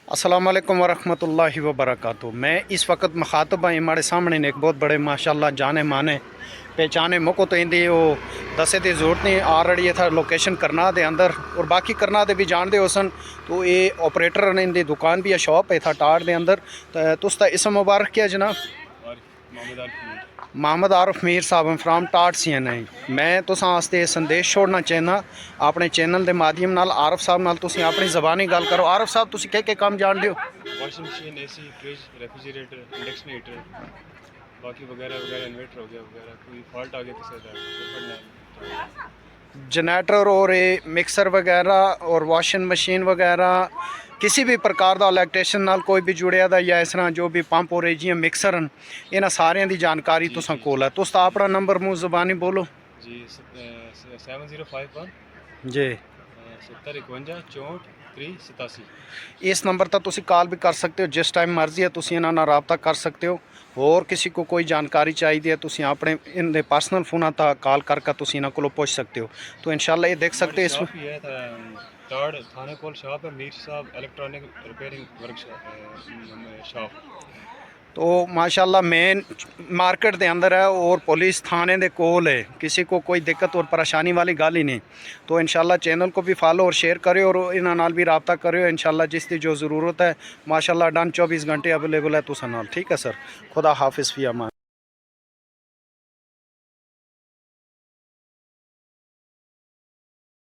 अस्सलामुअलैकुम वरहमतुल्लाहि वबरकातुहू। मैं इस वक्त मुखातब हैं हमारे सामने ने एक बहुत बड़े माशाल्लाह जाने माने पहचाने मौको तो इंदी वो दसे की जरूरत नहीं ऑलरेडी था लोकेशन करना दे अंदर और बाकी करना दे भी जानते हो सन। तो ये ऑपरेटर ने इंदी दुकान भी है शॉप है था टाट दे अंदर। तो तुस इसम मुबारक क्या जनाब? मोहम्मद आरिफ मीर साहब फ्राम टाट सी एन आई। मैं तुसां वास्ते संदेश छोड़ना चाहना अपने चैनल के माध्यम नाल आरिफ साहब नाल तुसीं अपनी ज़बानी गल करो। आरिफ साहब तुसीं क्या काम जानते हो? Washing machine, AC, fridge, refrigerator, induction heater, बाकी वगैरह वगैरह, इन्वर्टर हो गया वगैरह, कोई फॉल्ट आ गया किसी का जनरेटर और ये मिक्सर वगैरह और वॉशिंग मशीन वगैरह किसी भी प्रकार का इलैक्ट्रीशियन नाल कोई भी जुड़िया दा या इस तरह जो भी पंप हो रही जियां मिक्सर न इन्हां सारियां दी जानकारी तुसां कोल है। तुस अपना नंबर मुँह ज़बानी बोलो जी। 7051 जी 7051 इस नंबर तक तुसी कॉल भी कर सकते हो जिस टाइम मर्जी है तुसी इन्हां नाल रबता कर सकते हो। और किसी को कोई जानकारी चाहिए है तुसी अपने इनके पर्सनल फोन तक कॉल करके तुसी इन्हां कोलों पुछ सकते हो। तो इंशाल्लाह ये देख सकते हो इस थाने कोल शॉप है मीर साहब इलेक्ट्रॉनिक रिपेयरिंग वर्कशॉप शॉप। तो माशाल्लाह मेन मार्केट के अंदर है और पुलिस थाने के कोल है। किसी को कोई दिक्कत और परेशानी वाली गल ही नहीं। तो इंशाल्लाह चैनल को भी फॉलो और शेयर करो और इन्हां नाल भी रबता करो। इंशाल्लाह जिसकी जो ज़रूरत है माशाल्लाह डन 24 घंटे अवेलेबल है तुसां नाल। ठीक है सर, खुदा हाफिज़ फी अमान।